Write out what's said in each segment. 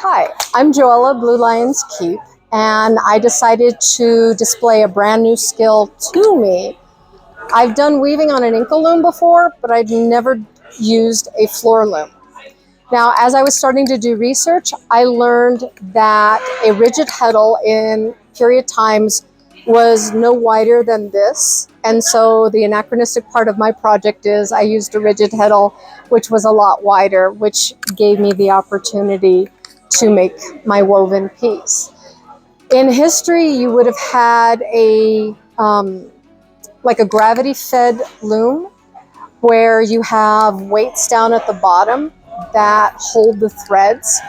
Hi, I'm Joella, Blue Lions Keep, and I decided to display a brand new skill to me. I've done weaving on an Inca loom before, but I'd never used a floor loom. Now, as I was starting to do research, I learned that a rigid heddle in period times was no wider than this. And so the anachronistic part of my project is I used a rigid heddle, which was a lot wider, which gave me the opportunity to make my woven piece. In history, you would have had a like a gravity-fed loom where you have weights down at the bottom that hold the threads.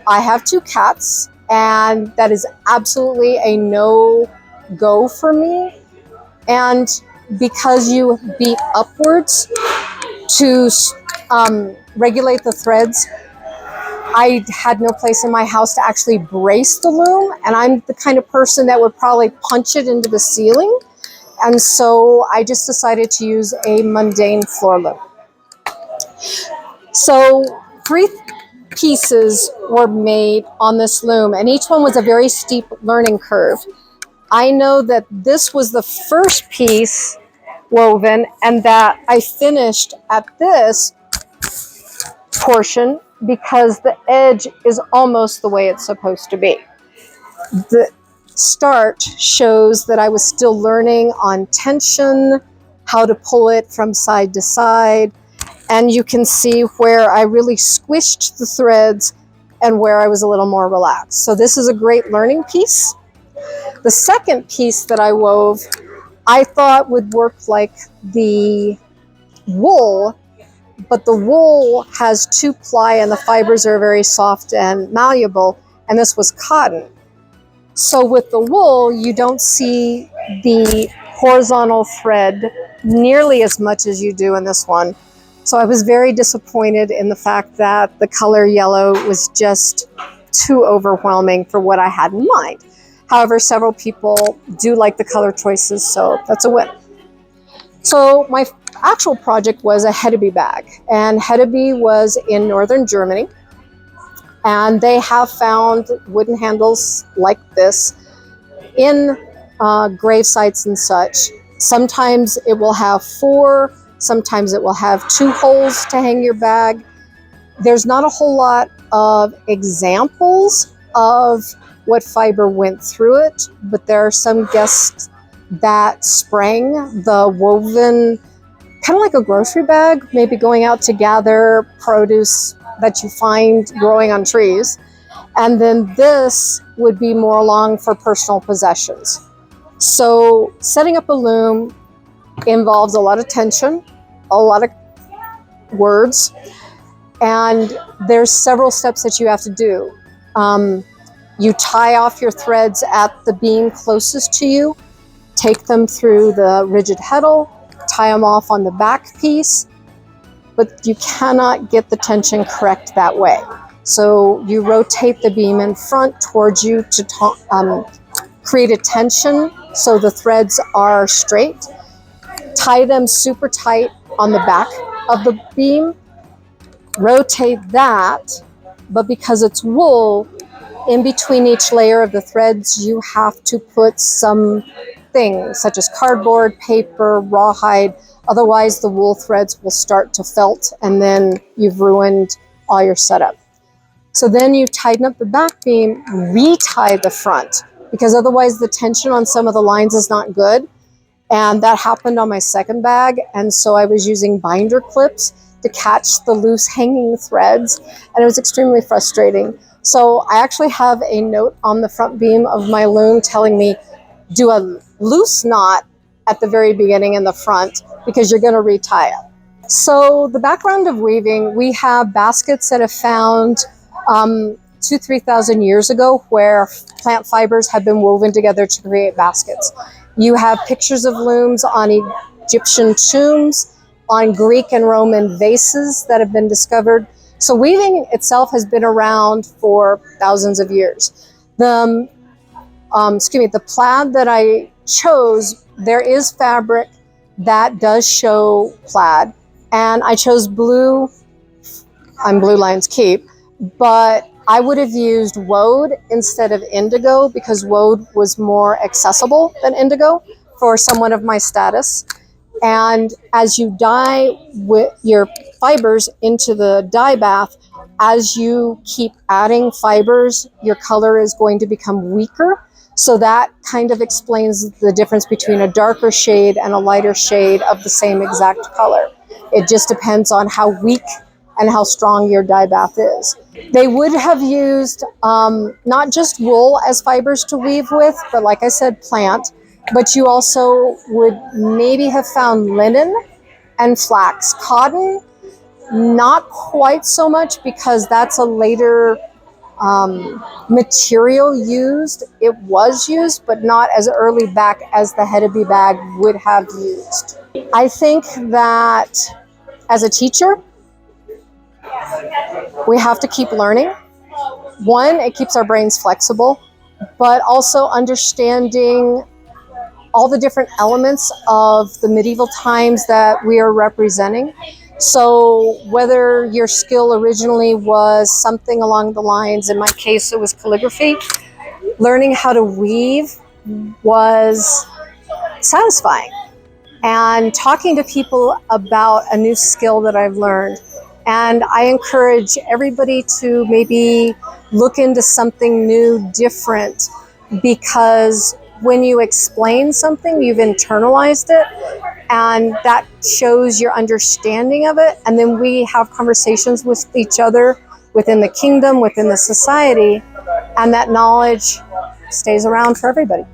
I have two cats, and that is absolutely a no-go for me. And because you beat upwards to regulate the threads, I had no place in my house to actually brace the loom, and I'm the kind of person that would probably punch it into the ceiling. And so I just decided to use a mundane floor loom. So 3 pieces were made on this loom, and each one was a very steep learning curve. I know that this was the first piece woven and that I finished at this portion because the edge is almost the way it's supposed to be. The start shows that I was still learning on tension, how to pull it from side to side, and you can see where I really squished the threads and where I was a little more relaxed. So this is a great learning piece. The second piece that I wove, I thought would work like the wool, but the wool has 2-ply and the fibers are very soft and malleable, and this was cotton. So with the wool, you don't see the horizontal thread nearly as much as you do in this one. So I was very disappointed in the fact that the color yellow was just too overwhelming for what I had in mind. However, several people do like the color choices, so that's a win. So my actual project was a Hedeby bag, and Hedeby was in northern Germany, and they have found wooden handles like this in grave sites and such. Sometimes it will have 4, sometimes it will have 2 holes to hang your bag. There's not a whole lot of examples of what fiber went through it, but there are some guests that sprang the woven, kind of like a grocery bag, maybe going out to gather produce that you find growing on trees. And then this would be more along for personal possessions. So setting up a loom involves a lot of tension, a lot of words, and there's several steps that you have to do. You tie off your threads at the beam closest to you, take them through the rigid heddle, tie them off on the back piece, but you cannot get the tension correct that way. So you rotate the beam in front towards you to create a tension so the threads are straight. Tie them super tight on the back of the beam, rotate that, but because it's wool, in between each layer of the threads, you have to put some things such as cardboard, paper, rawhide. Otherwise, the wool threads will start to felt, and then you've ruined all your setup. So then you tighten up the back beam, retie the front, because otherwise the tension on some of the lines is not good. And that happened on my second bag, and so I was using binder clips to catch the loose hanging threads, and it was extremely frustrating. So I actually have a note on the front beam of my loom telling me, do a loose knot at the very beginning in the front because you're going to retie it. So the background of weaving, we have baskets that have found 2,000–3,000 years ago where plant fibers have been woven together to create baskets. You have pictures of looms on Egyptian tombs, on Greek and Roman vases that have been discovered. So weaving itself has been around for thousands of years. The plaid that I chose, there is fabric that does show plaid, and I chose blue. I'm Blue Lions Keep, but I would have used woad instead of indigo because woad was more accessible than indigo for someone of my status. And as you dye with your fibers into the dye bath, as you keep adding fibers, your color is going to become weaker. So that kind of explains the difference between a darker shade and a lighter shade of the same exact color. It just depends on how weak and how strong your dye bath is. They would have used not just wool as fibers to weave with, but like I said, plant. But you also would maybe have found linen and flax. Cotton, not quite so much because that's a later material used. It was used, but not as early back as the Hedeby bag would have used. I think that as a teacher, we have to keep learning. One, it keeps our brains flexible, but also understanding all the different elements of the medieval times that we are representing. So whether your skill originally was something along the lines, in my case it was calligraphy, learning how to weave was satisfying. And talking to people about a new skill that I've learned. And I encourage everybody to maybe look into something new, different, because when you explain something, you've internalized it, and that shows your understanding of it. And then we have conversations with each other within the kingdom, within the society, and that knowledge stays around for everybody.